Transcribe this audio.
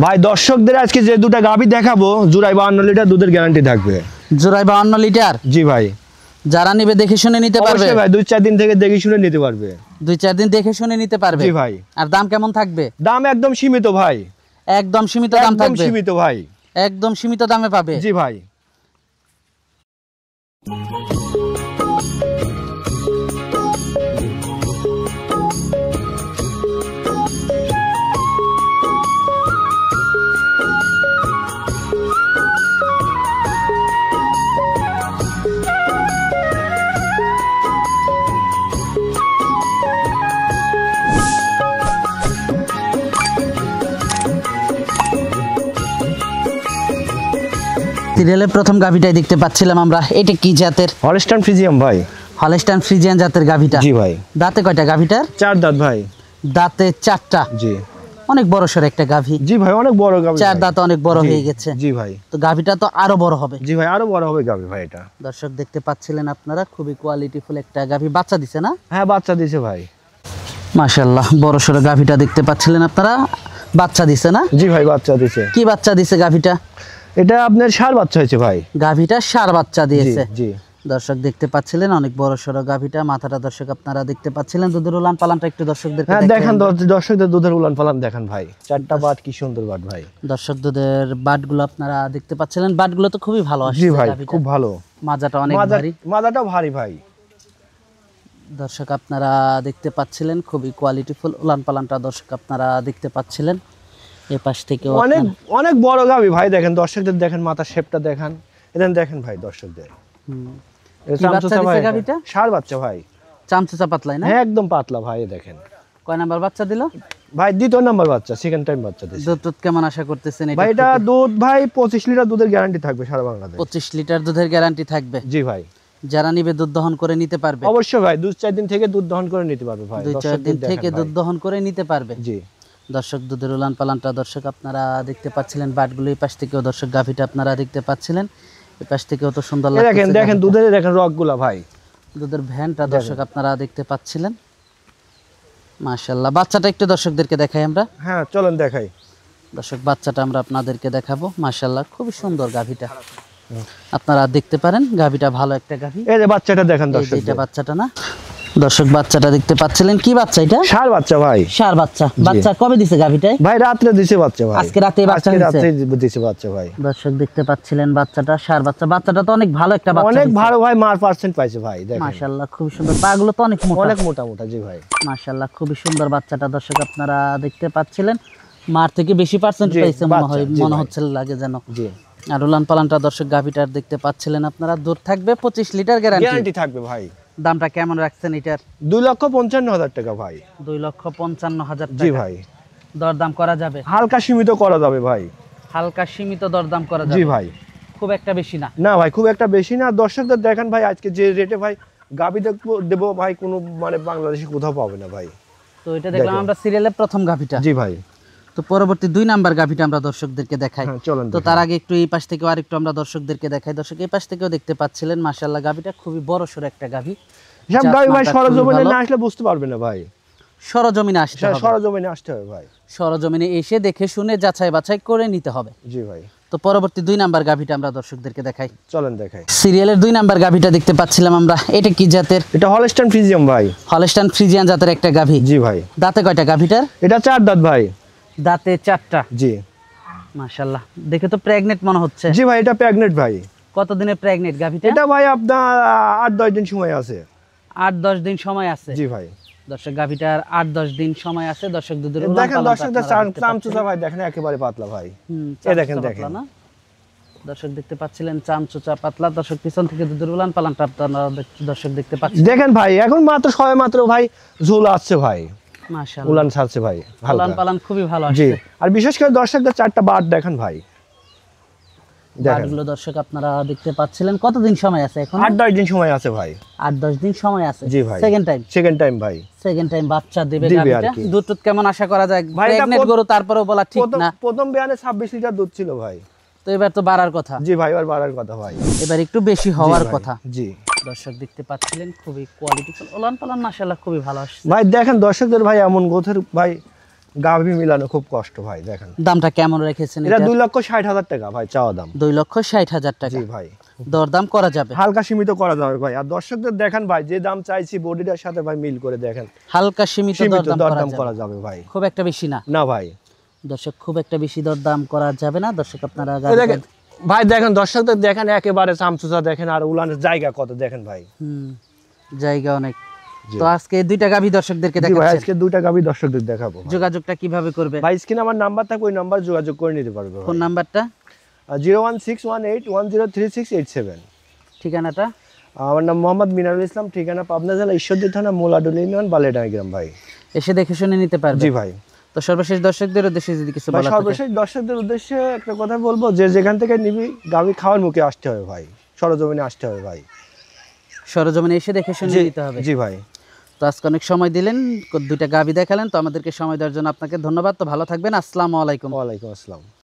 ভাই দর্শকদের আজকে যে দুটো গাভী দেখাবো জোড়ায় 52 লিটার দুধের গ্যারান্টি থাকবে। জোড়ায় 52 লিটার? জি ভাই। যারা নেবে দেখে শুনে নিতে পারবে? অবশ্যই ভাই, 2-4 দিন থেকে দেখে শুনে নিতে পারবে। 2-4 দিন দেখে শুনে নিতে পারবে? জি ভাই। আর দাম কেমন থাকবে? দাম একদম সীমিত ভাই। একদম সীমিত দাম থাকবে? একদম সীমিত ভাই। একদম সীমিত দামে পাবে? জি ভাই। সিরিয়ালের প্রথম গাভীটাই দেখতে পাচ্ছিলাম আমরা, এটা কি জাতের? হলস্টাইন ফ্রিজিয়ান ভাই। হলস্টাইন ফ্রিজিয়ান জাতের গাভীটা? জি ভাই। দাঁতে কয়টা গাভীটার? 4 দাঁত ভাই। দাঁতে 4টা? জি। অনেক বড় সর একটা গাভী। জি ভাই, অনেক বড় গাভী। 4 দাঁত অনেক বড় হয়ে গেছে। জি ভাই। তো গাভীটা তো আরো বড় হবে? জি ভাই, আরো বড় হবে গাভী ভাই। এটা দর্শক দেখতে পাচ্ছিলেন আপনারা, খুবই কোয়ালিটিফুল একটা গাভী। বাচ্চা দিছে না? হ্যাঁ, বাচ্চা দিছে ভাই। মাশাআল্লাহ, বড় সর গাভীটা দেখতে পাচ্ছিলেন আপনারা। বাচ্চা দিছে না? জি ভাই, বাচ্চা দিছে। কি বাচ্চা দিছে গাভীটা? এটা আপনার ষাঁড় বাচ্চা হয়েছে ভাই। গাভীটা ষাঁড় বাচ্চা দিয়েছে? জি। দর্শক দেখতে পাচ্ছিলেন অনেক বড় সড়ো গাভীটা, মাথাটা দর্শক আপনারা দেখতে পাচ্ছিলেন। দুধের উলান পালানটা একটু দর্শকদের দেখান। দর্শকদের দুধের উলান পালান দেখান ভাই। 4টা বাট, কি সুন্দর বাট ভাই। দর্শক দুধের বাটগুলো আপনারা দেখতে পাচ্ছিলেন। বাটগুলো তো খুবই ভালো আসছে। জি ভাই, খুব ভালো। মাজাটা অনেক ভারী। মাজাটাও ভারী ভাই। দর্শক আপনারা দেখতে পাচ্ছিলেন খুবই কোয়ালিটিফুল উলান পালানটা দর্শক আপনারা দেখতে পাচ্ছিলেন। এই পাশ থেকে অনেক অনেক বড় গাভী ভাই। দেখেন দর্শকদের, দেখেন মাথার শেপটা দেখান। এটা দেখেন ভাই দর্শকদের। ষাঁড় বাচ্চা ভাই। চামচুচা পাতলাই না? হ্যাঁ, একদম পাতলা ভাই। দেখেন কয় নাম্বার বাচ্চা দিল ভাই? 2 নাম্বার বাচ্চা, সেকেন্ড টাইম বাচ্চা দিছে। দুধ কেমন আশা করতেছেন ভাই? এটা দুধ ভাই 25 লিটার দুধের গ্যারান্টি থাকবে সারা বাংলাদেশ। 25 লিটার দুধের গ্যারান্টি থাকবে? জি ভাই। যারা নিবে দুধ দহন করে নিতে পারবে? অবশ্যই ভাই, 2-4 দিন থেকে দুধ দহন করে নিতে পারবে ভাই। 2-4 দিন থেকে দুধ দহন করে নিতে পারবে? জি। দর্শক দুধের উলান পালানটা দর্শক আপনারা দেখতে পাচ্ছিলেন। বাটগুলো এই পাশ থেকেও দর্শক গাভীটা আপনারা দেখতে পাচ্ছিলেন। এই পাশ থেকেও তো সুন্দর লাগছে। দেখেন দেখেন দুধের, দেখেন রগগুলা ভাই। দুধের ভ্যানটা দর্শক আপনারা দেখতে পাচ্ছিলেন। মাশাআল্লাহ। বাচ্চাটা একটু দর্শকদেরকে দেখাই আমরা। হ্যাঁ, চলেন দেখাই। দর্শক বাচ্চাটা আমরা আপনাদেরকে দেখাবো। মাশাআল্লাহ, খুবই সুন্দর গাভীটা। আপনারা দেখতে পারেন গাভীটা ভালো একটা গাভী। এই যে বাচ্চাটা দেখেন দর্শক। এটা বাচ্চাটা না? দর্শক বাচ্চাটা দেখতে পাচ্ছিলেন। কি বাচ্চা এটা? ষাঁড় বাচ্চা ভাই। ষাঁড় বাচ্চা। বাচ্চা কবে দিছে গাভীটাই? ভাই রাতে দিছে বাচ্চা ভাই। আজকে রাতে বাচ্চা দিছে? আজকে রাতে দিছে বাচ্চা ভাই। দর্শক দেখতে পাচ্ছিলেন বাচ্চাটা ষাঁড় বাচ্চা। বাচ্চাটা তো অনেক ভালো একটা বাচ্চা। অনেক ভালো ভাই, মার পার্সেন্ট পাইছে ভাই। দেখেন মাশাআল্লাহ, খুব সুন্দর। পাগুলো তো অনেক মোটা। অনেক মোটা মোটা। জি ভাই। মাশাআল্লাহ, খুবই সুন্দর বাচ্চাটা দর্শক আপনারা দেখতে পাচ্ছিলেন। মার থেকে বেশি পার্সেন্ট পাইছে মনে হচ্ছে, লাগে যেন। জি। আর উলান পালানটা দর্শক গাভীটার দেখতে পাচ্ছিলেন আপনারা। দুধ থাকবে 25 লিটার গ্যারান্টি থাকবে ভাই। দামটা কেমন রাখছেন এটার? 2,55,000 টাকা ভাই। 2,55,000 টাকা? জি ভাই। দরদাম করা যাবে? হালকা সীমিত করা যাবে ভাই। হালকা সীমিত দরদাম করা যাবে? জি ভাই। খুব একটা বেশি না? না ভাই, খুব একটা বেশি না। দর্শকদের দেখেন ভাই, আজকে যে রেটে ভাই গাভী দেবো ভাই, কোনো মানে বাংলাদেশে কোথাও পাবে না ভাই। তো এটা দেখলাম আমরা সিরিয়ালের প্রথম গাভীটা। জি ভাই। তো পরবর্তী 2 নাম্বার গাভীটা আমরা দর্শকদেরকে দেখাই। চলেন। তো তার আগে একটু এই পাশ থেকে আরেকটু আমরা দর্শকদেরকে দেখাই। দর্শক এই পাশ থেকেও দেখতে পাচ্ছিলেন মাশাআল্লাহ, গাভীটা খুবই বড় সর একটা গাভী। সব গাভী ভাই সরজমিনে না আসলে বুঝতে পারবে না ভাই। সরজমিনে আসতে হবে? সরজমিনে আসতে হবে ভাই। সরজমিনে এসে দেখে শুনে যাচাই বাছাই করে নিতে হবে। জি ভাই। তো পরবর্তী 2 নাম্বার গাভীটা আমরা দর্শকদেরকে দেখাই। চলেন দেখাই। সিরিয়ালের 2 নাম্বার গাভীটা দেখতে পাচ্ছিলাম আমরা। এটা কি জাতের? এটা হলস্টাইন ফ্রিজিয়ান ভাই। হলস্টাইন ফ্রিজিয়ান জাতের একটা গাভী? জি ভাই। দাঁতে কয়টা গাভীটার? এটা 4 দাঁত ভাই। দাঁতে 4টা? জি। মাশাআল্লাহ, দেখে তো প্রেগনেন্ট মনে হচ্ছে। জি ভাই, এটা প্রেগনেন্ট ভাই। কতদিনে প্রেগনেন্ট গাভীটা? এটা ভাই আপনার 8-10 দিন সময় আছে। 8-10 দিন সময় আছে? জি ভাই। দর্শক গাভীটার 8-10 দিন সময় আছে। দর্শক দুধের উলান দেখেন পালানটা দর্শকদের চামচুচা ভাই, দেখেন একেবারে পাতলা ভাই। এই দেখেন দেখেন। দর্শক দেখতে পাচ্ছিলেন চামচুচা পাতলা। দর্শক পিছন থেকে দুধের উলান পালানটা আপনারা দর্শক দেখতে পাচ্ছেন। দেখেন ভাই, এখন মাত্র ভাই ঝোল আসছে ভাই। মাশাআল্লাহ, উলান ছাড়ছে ভাই। উলান পালান খুবই ভালো আসছে। জি। আর বিশেষ করে দর্শকদের 4টা বাট দেখেন ভাই। বাটগুলো দর্শক আপনারা দেখতে পাচ্ছিলেন। কতদিন সময় আছে এখন? 8-10 দিন সময় আছে ভাই। 8-10 দিন সময় আছে? জি ভাই। সেকেন্ড টাইম ভাই। সেকেন্ড টাইম বাচ্চা দেবে গাভীটা। দুধ কেমন আশা করা যায়? প্রেগন্যান্ট গরু, তারপরেও বলা ঠিক না। প্রথম বিয়ানে 26 লিটার দুধ ছিল ভাই। তো এবার তো বাড়ার কথা। জি ভাই, এবার বাড়ার কথা ভাই। এবার একটু বেশি হওয়ার কথা। জি। দর্শক দেখতে পাচ্ছিলেন খুবই কোয়ালিটিফুল উলান পালান মাশাআল্লাহ খুবই ভালো আসছে ভাই। দেখেন দর্শকদের ভাই, এমন গোথের ভাই গাভী মিলানো খুব কষ্ট ভাই। দেখেন দামটা কেমন রেখেছেন? এটা 2,60,000 টাকা ভাই চাওয়া দাম। 2,60,000 টাকা। জি ভাই, দরদাম করা যাবে, হালকা সীমিত করা যাবে ভাই। আর দর্শকদের দেখেন ভাই, যে দাম চাইছি বডিটার সাথে ভাই মিল করে দেখেন, হালকা সীমিত দরদাম করা যাবে ভাই, খুব একটা বেশি না। না ভাই দর্শক খুব একটা বেশি দরদাম করা যাবে না। দর্শক আপনারা দেখেন ভাই, দেখেন দর্শকদের দেখেন একেবারে চামচুচা দেখেন, আর উলানের জায়গা কত দেখেন ভাই, জায়গা অনেক। তো আজকে দুইটা গাভী দর্শকদেরকে জি ভাই, দেখাচ্ছেন, আজকে দুইটা গাভী দর্শকদের দেখাবো। যোগাযোগটা কিভাবে করবে? ভাই স্ক্রিনে আমার নাম্বার থাকবে, ওই নাম্বার যোগাযোগ করে নিতে পারবে। ফোন নাম্বারটা 01618103687। ঠিকানাটা? আমার নাম মোহাম্মদ মিনারুল ইসলাম, ঠিকানা পাবনা জেলা ঈশ্বরদী থানা মোলাডুল ইউনিয়ন বালেডাঙ্গি গ্রাম ভাই। এসে দেখে শুনে নিতে পারবে? জি ভাই। তো সর্বশেষ দর্শকদের উদ্দেশ্যে যদি কিছু বলার থাকে? সর্বশেষ দর্শকদের উদ্দেশ্যে একটা কথা বলবো, যে যেখান থেকে নিবি গাভী খাওয়ার মুখে আসতে হবে ভাই, সরজমিনে আসতে হবে ভাই, সরজমিনে এসে দেখে শুনে নিতে হবে। জি ভাই। তো আজকে অনেক সময় দিলেন, দুইটা গাভী দেখালেন, তো আমাদেরকে সময় দেওয়ার জন্য আপনাকে ধন্যবাদ। তো ভালো থাকবেন, আসসালামু আলাইকুম। ওয়ালাইকুম আসসালাম।